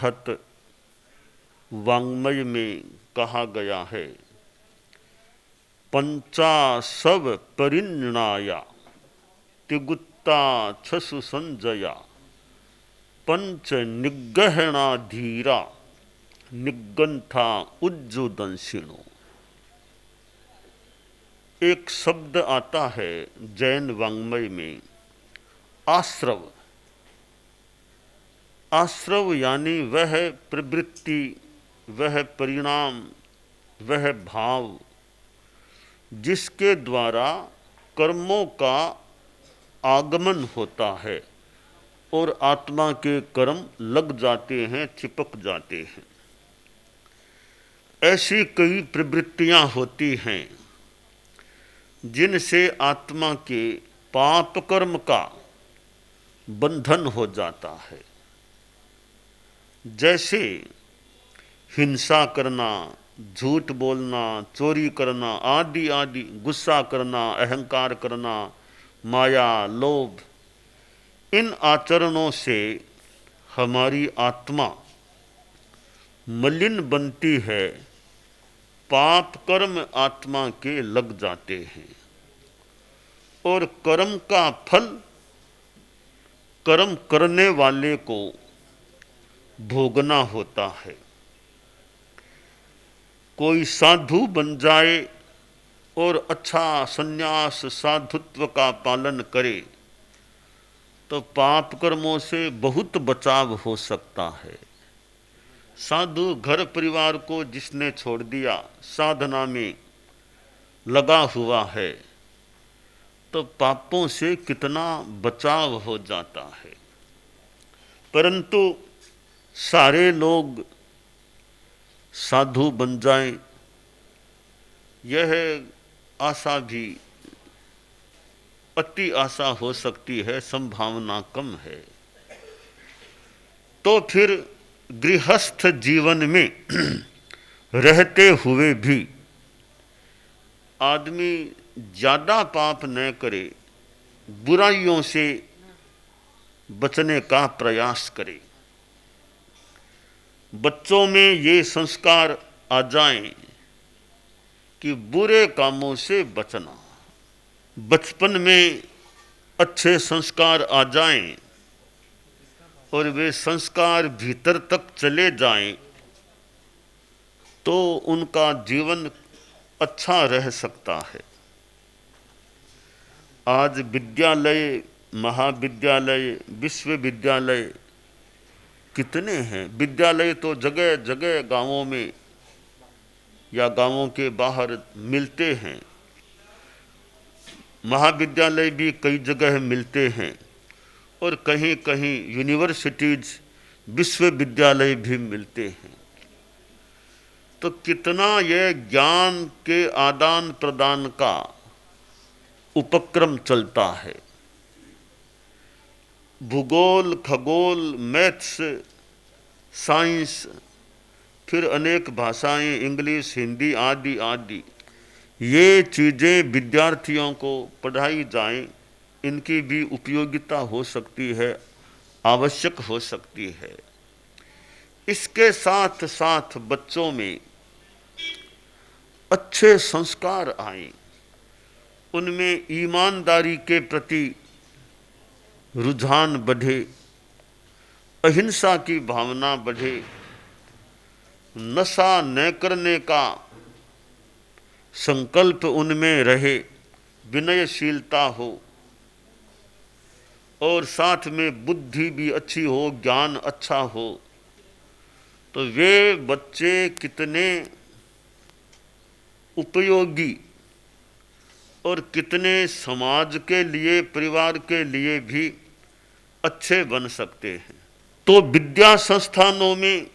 बृहत वाङ्मय में कहा गया है, पंचाशव परिणनाया तिगुत्ता छसु संजया पंच निगहना धीरा निगंथा उज्जुदंशिणो। एक शब्द आता है जैन वाङ्मय में, आश्रव। आश्रव यानी वह प्रवृत्ति, वह परिणाम, वह भाव जिसके द्वारा कर्मों का आगमन होता है और आत्मा के कर्म लग जाते हैं, चिपक जाते हैं। ऐसी कई प्रवृत्तियां होती हैं जिनसे आत्मा के पाप कर्म का बंधन हो जाता है। जैसे हिंसा करना, झूठ बोलना, चोरी करना आदि आदि, गुस्सा करना, अहंकार करना, माया, लोभ, इन आचरणों से हमारी आत्मा मलिन बनती है, पाप कर्म आत्मा के लग जाते हैं और कर्म का फल कर्म करने वाले को भोगना होता है। कोई साधु बन जाए और अच्छा संन्यास साधुत्व का पालन करे तो पाप कर्मों से बहुत बचाव हो सकता है। साधु घर परिवार को जिसने छोड़ दिया, साधना में लगा हुआ है, तो पापों से कितना बचाव हो जाता है। परंतु सारे लोग साधु बन जाएं, यह आशा भी अति आशा हो सकती है, संभावना कम है। तो फिर गृहस्थ जीवन में रहते हुए भी आदमी ज़्यादा पाप न करे, बुराइयों से बचने का प्रयास करे। बच्चों में ये संस्कार आ जाएं कि बुरे कामों से बचना, बचपन में अच्छे संस्कार आ जाएं और वे संस्कार भीतर तक चले जाएं तो उनका जीवन अच्छा रह सकता है। आज विद्यालय, महाविद्यालय, विश्वविद्यालय कितने हैं। विद्यालय तो जगह जगह गांवों में या गांवों के बाहर मिलते हैं, महाविद्यालय भी कई जगह मिलते हैं और कहीं कहीं यूनिवर्सिटीज, विश्वविद्यालय भी मिलते हैं। तो कितना यह ज्ञान के आदान प्रदान का उपक्रम चलता है। भूगोल, खगोल, मैथ्स, साइंस, फिर अनेक भाषाएं, इंग्लिश, हिंदी आदि आदि, ये चीज़ें विद्यार्थियों को पढ़ाई जाएं, इनकी भी उपयोगिता हो सकती है, आवश्यक हो सकती है। इसके साथ साथ बच्चों में अच्छे संस्कार आएं, उनमें ईमानदारी के प्रति रुझान बढ़े, अहिंसा की भावना बढ़े, नशा न करने का संकल्प उनमें रहे, विनयशीलता हो और साथ में बुद्धि भी अच्छी हो, ज्ञान अच्छा हो, तो वे बच्चे कितने उपयोगी और कितने समाज के लिए, परिवार के लिए भी अच्छे बन सकते हैं। तो विद्या संस्थानों में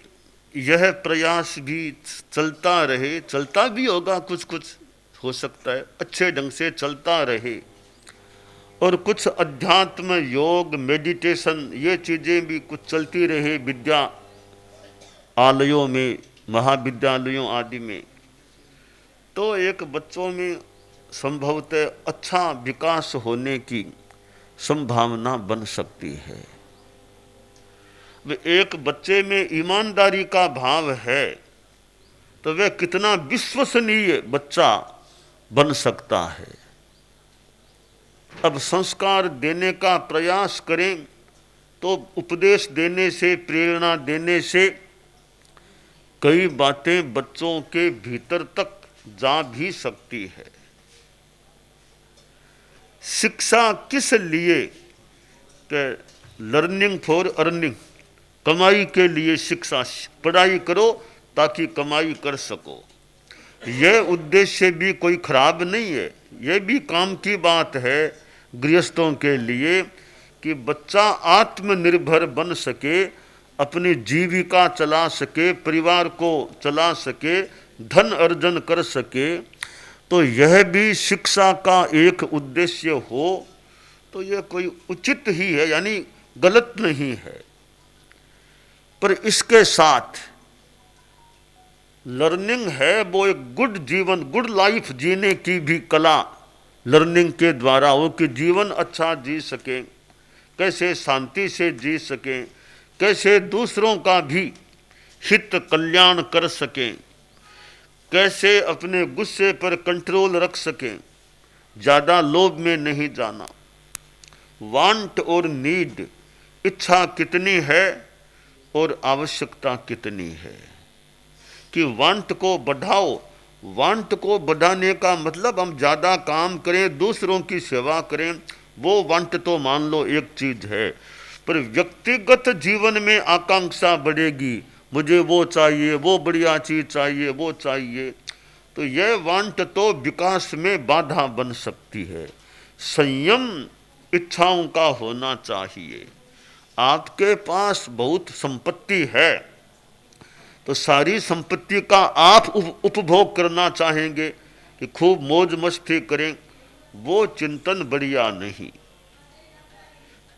यह प्रयास भी चलता रहे, चलता भी होगा, कुछ कुछ हो सकता है अच्छे ढंग से चलता रहे, और कुछ अध्यात्म, योग, मेडिटेशन, ये चीज़ें भी कुछ चलती रहे विद्यालयों में, महाविद्यालयों आदि में। तो एक बच्चों में संभवतः अच्छा विकास होने की संभावना बन सकती है। वे एक बच्चे में ईमानदारी का भाव है तो वह कितना विश्वसनीय बच्चा बन सकता है। अब संस्कार देने का प्रयास करें तो उपदेश देने से, प्रेरणा देने से कई बातें बच्चों के भीतर तक जा भी सकती है। शिक्षा किस लिए? लर्निंग फॉर अर्निंग, कमाई के लिए शिक्षा। पढ़ाई करो ताकि कमाई कर सको, यह उद्देश्य भी कोई खराब नहीं है। यह भी काम की बात है गृहस्थों के लिए कि बच्चा आत्मनिर्भर बन सके, अपनी जीविका चला सके, परिवार को चला सके, धन अर्जन कर सके। तो यह भी शिक्षा का एक उद्देश्य हो तो यह कोई उचित ही है, यानी गलत नहीं है। पर इसके साथ लर्निंग है वो एक गुड जीवन, गुड लाइफ जीने की भी कला लर्निंग के द्वारा हो कि जीवन अच्छा जी सके, कैसे शांति से जी सकें, कैसे दूसरों का भी हित कल्याण कर सकें, कैसे अपने गुस्से पर कंट्रोल रख सकें, ज़्यादा लोभ में नहीं जाना। वांट और नीड, इच्छा कितनी है और आवश्यकता कितनी है, कि वांट को बढ़ाओ। वांट को बढ़ाने का मतलब हम ज़्यादा काम करें, दूसरों की सेवा करें, वो वांट तो मान लो एक चीज़ है। पर व्यक्तिगत जीवन में आकांक्षा बढ़ेगी, मुझे वो चाहिए, वो बढ़िया चीज़ चाहिए, वो चाहिए, तो यह वांट तो विकास में बाधा बन सकती है। संयम इच्छाओं का होना चाहिए। आपके पास बहुत संपत्ति है तो सारी संपत्ति का आप उपभोग करना चाहेंगे कि खूब मौज मस्ती करें, वो चिंतन बढ़िया नहीं।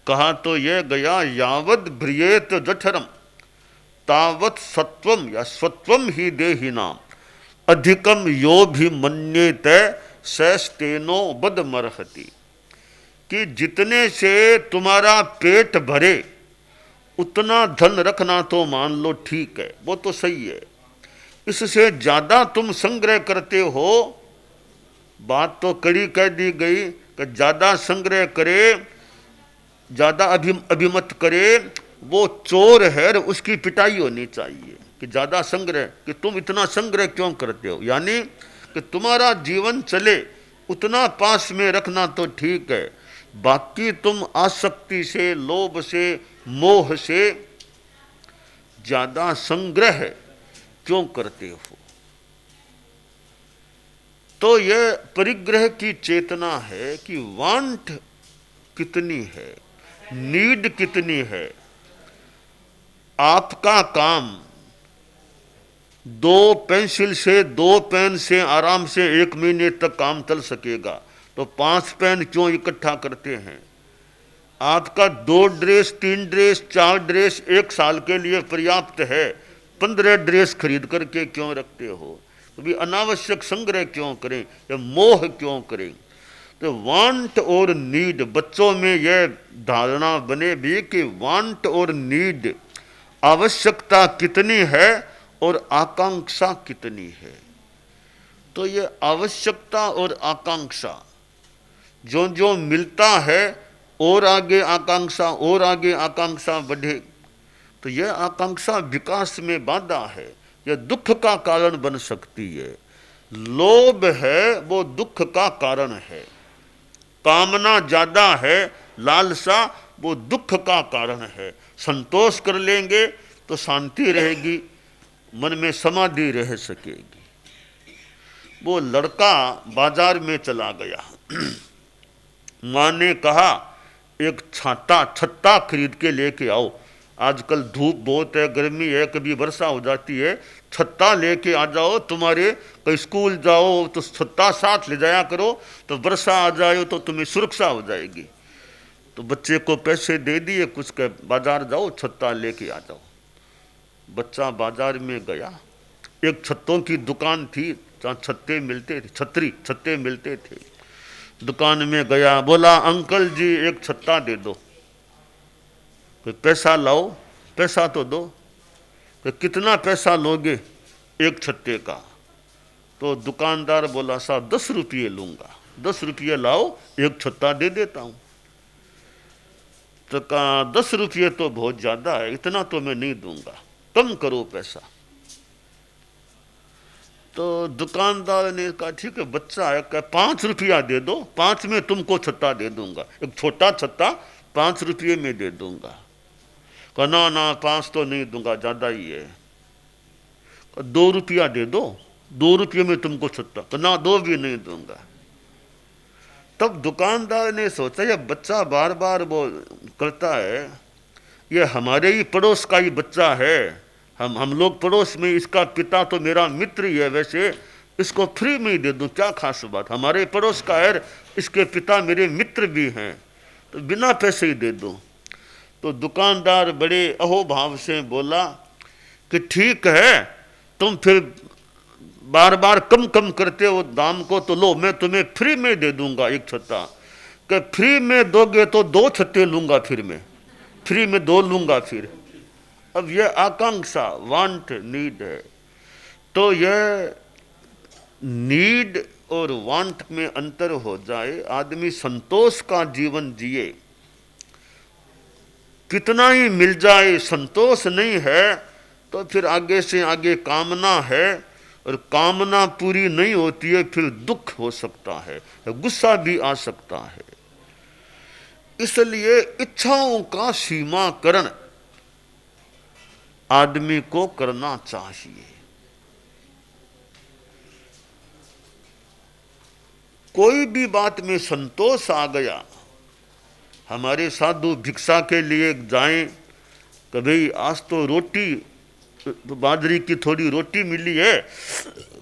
कहा तो यह गया, यावद भ्रियेत जठरम तावत सत्वम या स्वत्वम ही देहिनाम अधिकम यो भी मन्येत सैस्तेनो बदमर्हति, कि जितने से तुम्हारा पेट भरे उतना धन रखना तो मान लो ठीक है, वो तो सही है। इससे ज़्यादा तुम संग्रह करते हो, बात तो कड़ी कह दी गई कि ज़्यादा संग्रह करे, ज़्यादा अभिमत करे, वो चोर है, उसकी पिटाई होनी चाहिए। कि ज़्यादा संग्रह, कि तुम इतना संग्रह क्यों करते हो, यानी कि तुम्हारा जीवन चले उतना पास में रखना तो ठीक है, बाकी तुम आसक्ति से, लोभ से, मोह से ज़्यादा संग्रह क्यों करते हो। तो यह परिग्रह की चेतना है कि वांट कितनी है, नीड कितनी है। आपका काम 2 पेंसिल से, 2 पेन से आराम से 1 महीने तक काम चल सकेगा, तो 5 पेन क्यों इकट्ठा करते हैं। आपका 2 ड्रेस, 3 ड्रेस, 4 ड्रेस 1 साल के लिए पर्याप्त है, 15 ड्रेस खरीद करके क्यों रखते हो। तो भी अनावश्यक संग्रह क्यों करें या मोह क्यों करें। तो वांट और नीड, बच्चों में यह धारणा बने भी कि वांट और नीड, आवश्यकता कितनी है और आकांक्षा कितनी है। तो ये आवश्यकता और आकांक्षा जो जो मिलता है, और आगे आकांक्षा, और आगे आकांक्षा बढ़े, तो यह आकांक्षा विकास में बाधा है, यह दुख का कारण बन सकती है। लोभ है वो दुख का कारण है, कामना ज़्यादा है, लालसा वो दुख का कारण है। संतोष कर लेंगे तो शांति रहेगी, मन में समाधि रह सकेगी। वो लड़का बाजार में चला गया, माँ ने कहा एक छत्ता खरीद के लेके आओ, आजकल धूप बहुत है, गर्मी है, कभी वर्षा हो जाती है, छत्ता लेके आ जाओ, तुम्हारे कहीं स्कूल जाओ तो छत्ता साथ ले जाया करो, तो वर्षा आ जाए तो तुम्हें सुरक्षा हो जाएगी। तो बच्चे को पैसे दे दिए, कुछ के बाजार जाओ छत्ता लेके आ जाओ। बच्चा बाजार में गया, एक छत्तों की दुकान थी जहाँ छत्ते मिलते थे, छत्ते मिलते थे। दुकान में गया, बोला अंकल जी एक छत्ता दे दो। कोई पैसा लाओ, पैसा तो दो। तो कितना पैसा लोगे एक छत्ते का? तो दुकानदार बोला, साहब 10 रुपये लूंगा। 10 रुपये लाओ, एक छत्ता दे देता हूं। तो कहा 10 रुपये तो बहुत ज्यादा है, इतना तो मैं नहीं दूंगा, कम करो पैसा। तो दुकानदार ने कहा ठीक है, बच्चा है, कहा 5 रुपया दे दो, 5 में तुमको छत्ता दे दूंगा, एक छोटा छत्ता 5 रुपये में दे दूंगा। कहा ना ना 5 तो नहीं दूंगा, ज्यादा ही है। 2 रुपया दे दो, 2 रुपये में तुमको छत्ता। कहा ना 2 भी नहीं दूंगा। तब दुकानदार ने सोचा ये बच्चा बार बार वो करता है, ये हमारे ही पड़ोस का ही बच्चा है, हम लोग पड़ोस में, इसका पिता तो मेरा मित्र ही है, वैसे इसको फ्री में ही दे दूं, क्या खास बात, हमारे पड़ोस का है, इसके पिता मेरे मित्र भी हैं, तो बिना पैसे ही दे दूं। तो दुकानदार बड़े अहोभाव से बोला कि ठीक है, तुम फिर बार बार कम कम करते हो दाम को, तो लो मैं तुम्हें फ्री में दे दूंगा एक छत्ता। कि फ्री में दोगे तो 2 छत्ते लूंगा, फिर मैं फ्री में 2 लूंगा फिर। अब यह आकांक्षा, वांट, नीड है। तो यह नीड और वांट में अंतर हो जाए, आदमी संतोष का जीवन जिए। कितना ही मिल जाए, संतोष नहीं है तो फिर आगे से आगे कामना है, और कामना पूरी नहीं होती है, फिर दुख हो सकता है, गुस्सा भी आ सकता है। इसलिए इच्छाओं का सीमाकरण आदमी को करना चाहिए। कोई भी बात में संतोष आ गया, हमारे साधु भिक्षा के लिए जाएं, कभी आज तो रोटी, बाजरी की थोड़ी रोटी मिली है,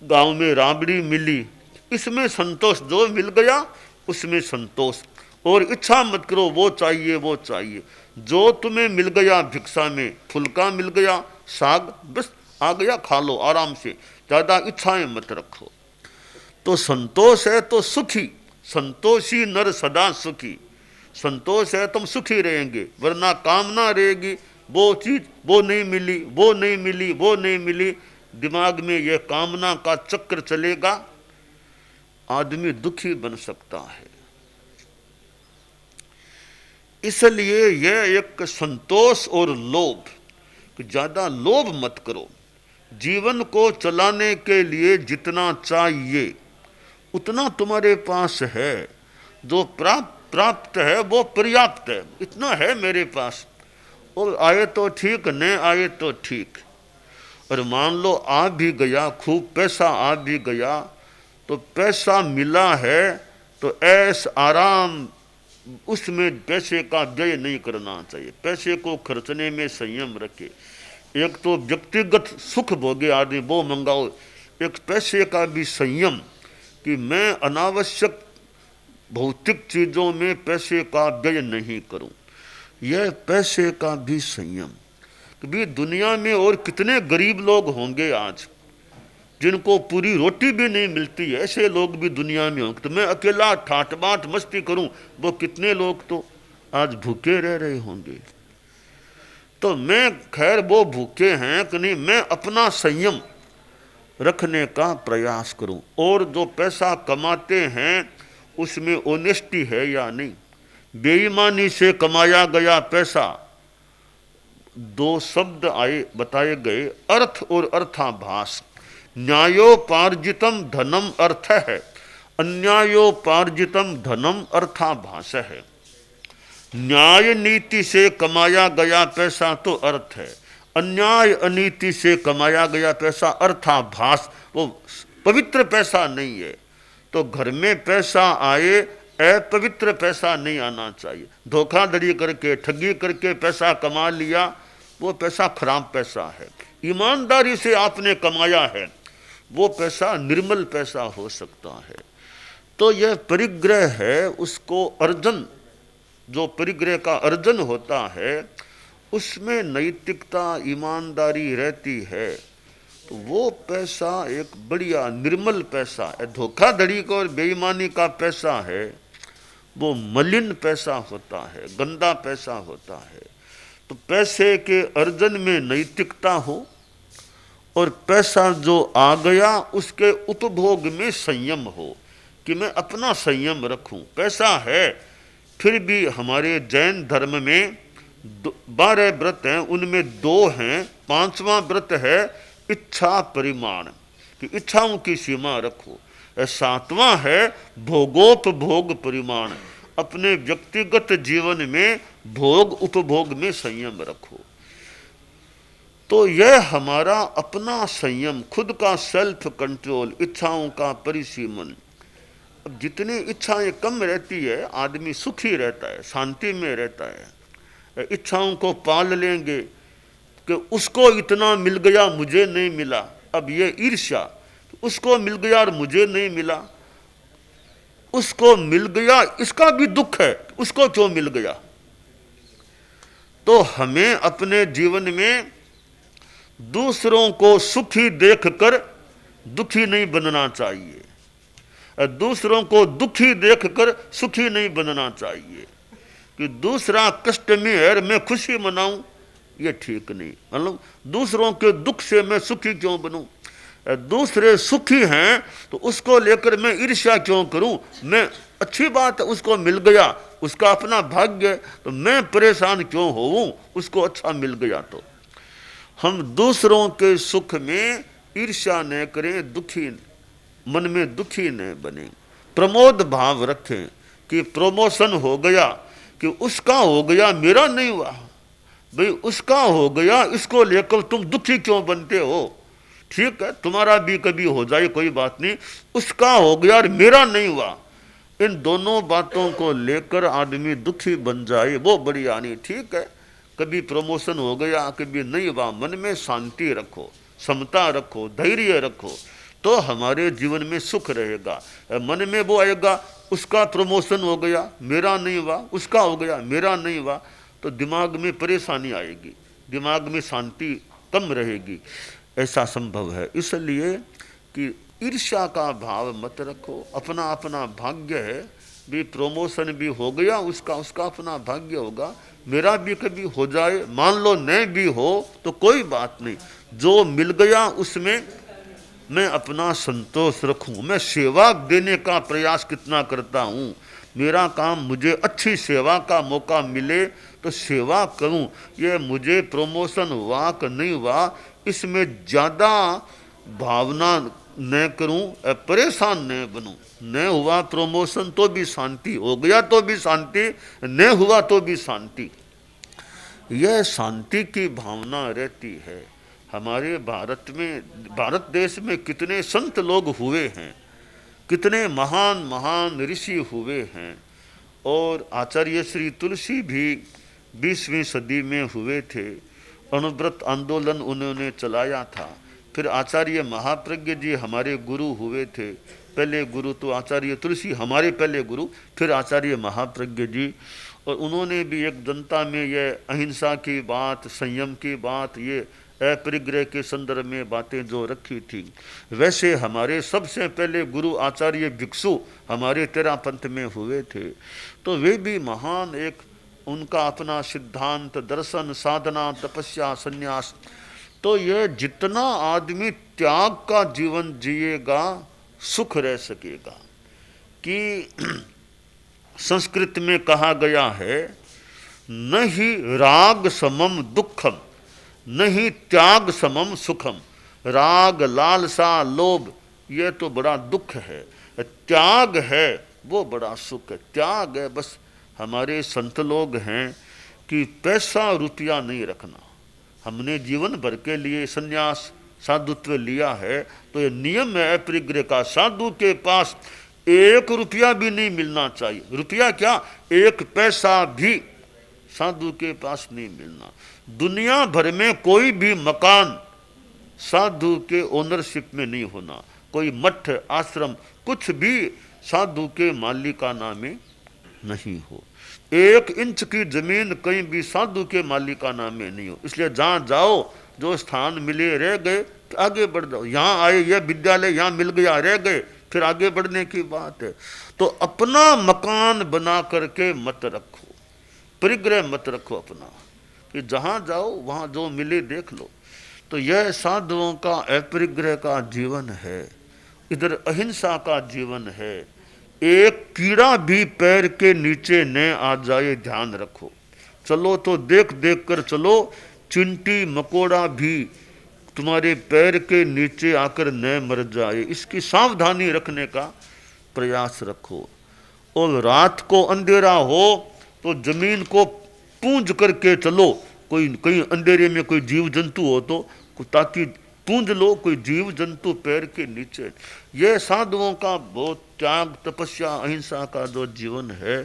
गांव में राबड़ी मिली, इसमें संतोष, जो मिल गया उसमें संतोष। और इच्छा मत करो वो चाहिए वो चाहिए, जो तुम्हें मिल गया भिक्षा में, फुल्का मिल गया, साग बस आ गया, खा लो आराम से, ज्यादा इच्छाएं मत रखो। तो संतोष है तो सुखी, संतोषी नर सदा सुखी। संतोष है तुम सुखी रहेंगे, वरना कामना रहेगी, वो चीज वो नहीं मिली, वो नहीं मिली, वो नहीं मिली, दिमाग में यह कामना का चक्र चलेगा, आदमी दुखी बन सकता है। इसलिए यह एक संतोष और लोभ, ज्यादा लोभ मत करो। जीवन को चलाने के लिए जितना चाहिए उतना तुम्हारे पास है, जो प्राप्त है वो पर्याप्त है, इतना है मेरे पास, और आए तो ठीक, न आए तो ठीक। और मान लो आ भी गया, खूब पैसा आ भी गया, तो पैसा मिला है तो ऐश आराम, उसमें पैसे का व्यय नहीं करना चाहिए, पैसे को खर्चने में संयम रखे। एक तो व्यक्तिगत सुख भोगे आदमी, वो मंगाओ, एक पैसे का भी संयम कि मैं अनावश्यक भौतिक चीज़ों में पैसे का व्यय नहीं करूं, यह पैसे का भी संयम। कभी दुनिया में और कितने गरीब लोग होंगे आज जिनको पूरी रोटी भी नहीं मिलती है, ऐसे लोग भी दुनिया में होंगे। तो मैं अकेला ठाट बाट मस्ती करूं, वो कितने लोग तो आज भूखे रह रहे होंगे। तो मैं खैर वो भूखे हैं कि नहीं, मैं अपना संयम रखने का प्रयास करूं। और जो पैसा कमाते हैं उसमें ऑनेस्टी है या नहीं, बेईमानी से कमाया गया पैसा, 2 शब्द आए बताए गए, अर्थ और अर्थाभास। न्यायोपार्जितम धनम अर्थ है, अन्यायोपार्जितम धनम अर्थाभास है। न्याय नीति से कमाया गया पैसा तो अर्थ है, अन्याय अनीति से कमाया गया पैसा अर्थाभास, वो पवित्र पैसा नहीं है। तो घर में पैसा आए, अपवित्र पैसा नहीं आना चाहिए। धोखाधड़ी करके, ठगी करके पैसा कमा लिया, वो पैसा खराब पैसा है। ईमानदारी से आपने कमाया है, वो पैसा निर्मल पैसा हो सकता है। तो यह परिग्रह है, उसको अर्जन, जो परिग्रह का अर्जन होता है उसमें नैतिकता, ईमानदारी रहती है, तो वो पैसा एक बढ़िया निर्मल पैसा है। धोखाधड़ी का और बेईमानी का पैसा है वो मलिन पैसा होता है, गंदा पैसा होता है। तो पैसे के अर्जन में नैतिकता हो और पैसा जो आ गया उसके उपभोग में संयम हो, कि मैं अपना संयम रखूं। पैसा है, फिर भी हमारे जैन धर्म में 12 व्रत हैं, उनमें 2 हैं, 5वां व्रत है इच्छा परिमाण, कि इच्छाओं की सीमा रखो। 7वां है भोगोपभोग परिमाण, अपने व्यक्तिगत जीवन में भोग उपभोग में संयम रखो। तो यह हमारा अपना संयम, खुद का सेल्फ कंट्रोल, इच्छाओं का परिसीमन। अब जितनी इच्छाएं कम रहती है आदमी सुखी रहता है, शांति में रहता है। इच्छाओं को पाल लेंगे कि उसको इतना मिल गया मुझे नहीं मिला, अब ये ईर्ष्या, उसको मिल गया और मुझे नहीं मिला, उसको मिल गया इसका भी दुख है, उसको क्यों मिल गया। तो हमें अपने जीवन में दूसरों को सुखी देखकर दुखी नहीं बनना चाहिए, दूसरों को दुखी देखकर सुखी नहीं बनना चाहिए। कि दूसरा कष्ट में है मैं खुशी मनाऊं, ये ठीक नहीं। मतलब दूसरों के दुख से मैं सुखी क्यों बनूं, दूसरे सुखी हैं तो उसको लेकर मैं ईर्ष्या क्यों करूं। मैं अच्छी बात है उसको मिल गया, उसका अपना भाग्य है, तो मैं परेशान क्यों होऊं, उसको अच्छा मिल गया। तो हम दूसरों के सुख में ईर्ष्या न करें, दुखी मन में दुखी न बने, प्रमोद भाव रखें कि प्रमोशन हो गया, कि उसका हो गया मेरा नहीं हुआ। भाई उसका हो गया, इसको लेकर तुम दुखी क्यों बनते हो। ठीक है तुम्हारा भी कभी हो जाए कोई बात नहीं, उसका हो गया और मेरा नहीं हुआ, इन दोनों बातों को लेकर आदमी दुखी बन जाए वो बड़ी हानि। ठीक है कभी प्रमोशन हो गया कभी नहीं हुआ, मन में शांति रखो, समता रखो, धैर्य रखो, तो हमारे जीवन में सुख रहेगा। मन में वो आएगा उसका प्रमोशन हो गया मेरा नहीं हुआ, उसका हो गया मेरा नहीं हुआ, तो दिमाग में परेशानी आएगी, दिमाग में शांति कम रहेगी, ऐसा संभव है। इसलिए कि ईर्ष्या का भाव मत रखो, अपना अपना भाग्य है, भी प्रमोशन भी हो गया उसका उसका अपना भाग्य होगा, मेरा भी कभी हो जाए, मान लो नहीं भी हो तो कोई बात नहीं, जो मिल गया उसमें मैं अपना संतोष रखूं। मैं सेवा देने का प्रयास कितना करता हूं, मेरा काम मुझे अच्छी सेवा का मौका मिले तो सेवा करूं, ये मुझे प्रमोशन हुआ कि नहीं हुआ इसमें ज़्यादा भावना न करूं, परेशान न बनूं। न हुआ प्रमोशन तो भी शांति, हो गया तो भी शांति, न हुआ तो भी शांति, यह शांति की भावना रहती है। हमारे भारत में, भारत देश में कितने संत लोग हुए हैं, कितने महान महान ऋषि हुए हैं, और आचार्य श्री तुलसी भी 20वीं सदी में हुए थे, अणुव्रत आंदोलन उन्होंने चलाया था। फिर आचार्य महाप्रज्ञ जी हमारे गुरु हुए थे, पहले गुरु तो आचार्य तुलसी हमारे पहले गुरु, फिर आचार्य महाप्रज्ञ जी, और उन्होंने भी एक जनता में यह अहिंसा की बात, संयम की बात, ये अपरिग्रह के संदर्भ में बातें जो रखी थी। वैसे हमारे सबसे पहले गुरु आचार्य भिक्षु हमारे तेरा पंथ में हुए थे, तो वे भी महान, एक उनका अपना सिद्धांत, दर्शन, साधना, तपस्या, संन्यास। तो ये जितना आदमी त्याग का जीवन जिएगा सुख रह सकेगा। कि संस्कृत में कहा गया है न ही राग समम दुखम न ही त्याग समम सुखम। राग, लालसा, लोभ ये तो बड़ा दुख है, त्याग है वो बड़ा सुख है। त्याग है बस, हमारे संत लोग हैं कि पैसा रुपया नहीं रखना, हमने जीवन भर के लिए संन्यास साधुत्व लिया है, तो ये नियम है अपरिग्रह का, साधु के पास 1 रुपया भी नहीं मिलना चाहिए। रुपया क्या, 1 पैसा भी साधु के पास नहीं मिलना। दुनिया भर में कोई भी मकान साधु के ओनरशिप में नहीं होना, कोई मठ आश्रम कुछ भी साधु के मालिकाना में नहीं हो। 1 इंच की जमीन कहीं भी साधु के मालिकाना में नहीं हो। इसलिए जहाँ जाओ, जो स्थान मिले रह गए आगे बढ़ जाओ। यहाँ आए यह विद्यालय यहाँ मिल गया रह गए, फिर आगे बढ़ने की बात है। तो अपना मकान बना करके मत रखो, परिग्रह मत रखो अपना, कि जहाँ जाओ वहाँ जो मिले देख लो। तो यह साधुओं का अपरिग्रह का जीवन है, इधर अहिंसा का जीवन है। एक कीड़ा भी पैर के नीचे न आ जाए ध्यान रखो। चलो तो देख देख कर चलो, चिंटी मकोड़ा भी तुम्हारे पैर के नीचे आकर न मर जाए, इसकी सावधानी रखने का प्रयास रखो। और रात को अंधेरा हो तो जमीन को पूंज करके चलो, कोई कहीं अंधेरे में कोई जीव जंतु हो तो ताकि पूंज लो कोई जीव जंतु पैर के नीचे। यह साधुओं का बहुत त्याग तपस्या अहिंसा का जो जीवन है।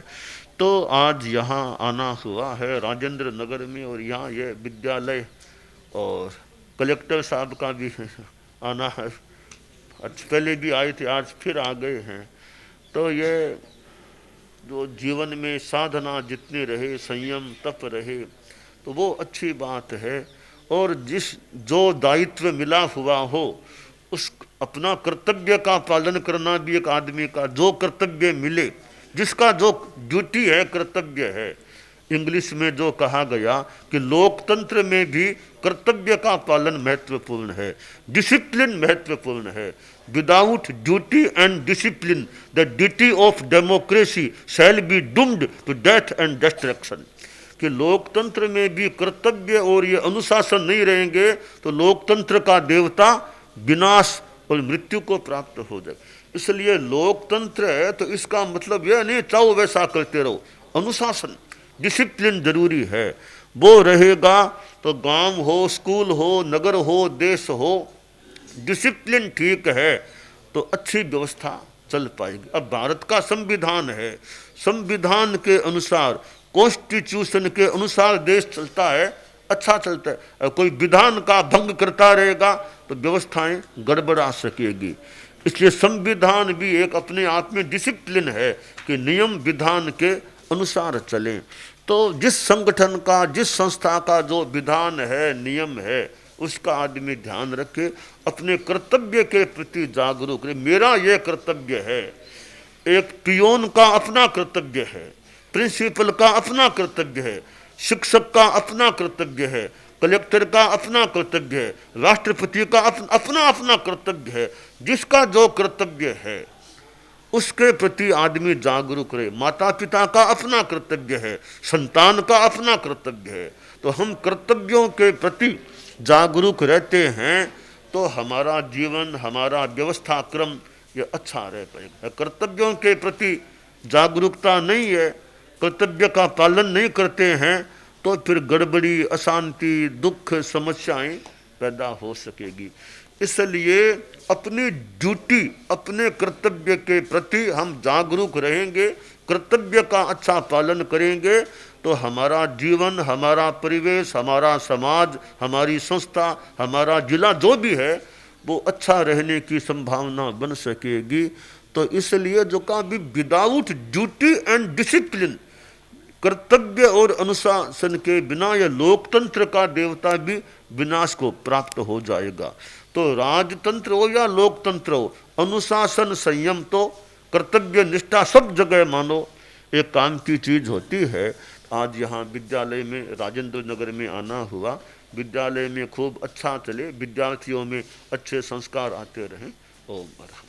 तो आज यहाँ आना हुआ है राजेंद्र नगर में, और यहाँ ये विद्यालय और कलेक्टर साहब का भी आना है। आज पहले भी आए थे, आज फिर आ गए हैं। तो ये जो जीवन में साधना जितनी रहे, संयम तप रहे, तो वो अच्छी बात है। और जिस जो दायित्व मिला हुआ हो उस अपना कर्तव्य का पालन करना भी एक आदमी का, जो कर्तव्य मिले, जिसका जो ड्यूटी है, कर्तव्य है। इंग्लिश में जो कहा गया कि लोकतंत्र में भी कर्तव्य का पालन महत्वपूर्ण है, डिसिप्लिन महत्वपूर्ण है। Without duty and discipline the duty of democracy shall be doomed to death and destruction. कि लोकतंत्र में भी कर्तव्य और ये अनुशासन नहीं रहेंगे तो लोकतंत्र का देवता विनाश और मृत्यु को प्राप्त हो जाए। इसलिए लोकतंत्र है तो इसका मतलब यह नहीं चाहो वैसा करते रहो, अनुशासन डिसिप्लिन जरूरी है। वो रहेगा तो गांव हो, स्कूल हो, नगर हो, देश हो, डिसिप्लिन ठीक है तो अच्छी व्यवस्था चल पाएगी। अब भारत का संविधान है, संविधान के अनुसार, कॉन्स्टिट्यूशन के अनुसार देश चलता है, अच्छा चलता है। कोई विधान का भंग करता रहेगा तो व्यवस्थाएं गड़बड़ा सकेगी। इसलिए संविधान भी एक अपने आप में डिसिप्लिन है कि नियम विधान के अनुसार चलें। तो जिस संगठन का, जिस संस्था का जो विधान है, नियम है, उसका आदमी ध्यान रखे, अपने कर्तव्य के प्रति जागरूक रहे। मेरा ये कर्तव्य है, एक पियोन का अपना कर्तव्य है, प्रिंसिपल का अपना कर्तव्य है, शिक्षक का अपना कर्तव्य है, कलेक्टर का अपना कर्तव्य है, राष्ट्रपति का अपना अपना कर्तव्य है। जिसका जो कर्तव्य है उसके प्रति आदमी जागरूक रहे। माता पिता का अपना कर्तव्य है, संतान का अपना कर्तव्य है। तो हम कर्तव्यों के प्रति जागरूक रहते हैं तो हमारा जीवन, हमारा व्यवस्था क्रम ये अच्छा रह पाएगा। कर्तव्यों के प्रति जागरूकता नहीं है, कर्तव्य का पालन नहीं करते हैं तो फिर गड़बड़ी, अशांति, दुख, समस्याएं पैदा हो सकेगी। इसलिए अपनी ड्यूटी, अपने कर्तव्य के प्रति हम जागरूक रहेंगे, कर्तव्य का अच्छा पालन करेंगे तो हमारा जीवन, हमारा परिवेश, हमारा समाज, हमारी संस्था, हमारा जिला जो भी है वो अच्छा रहने की संभावना बन सकेगी। तो इसलिए जो कहा भी विदाउट ड्यूटी एंड डिसिप्लिन, कर्तव्य और अनुशासन के बिना यह लोकतंत्र का देवता भी विनाश को प्राप्त हो जाएगा। तो राजतंत्र हो या लोकतंत्र हो, अनुशासन संयम तो कर्तव्य निष्ठा सब जगह मानो एक काम की चीज होती है। आज यहाँ विद्यालय में, राजेंद्र नगर में आना हुआ, विद्यालय में खूब अच्छा चले, विद्यार्थियों में अच्छे संस्कार आते रहें। ओम बरा।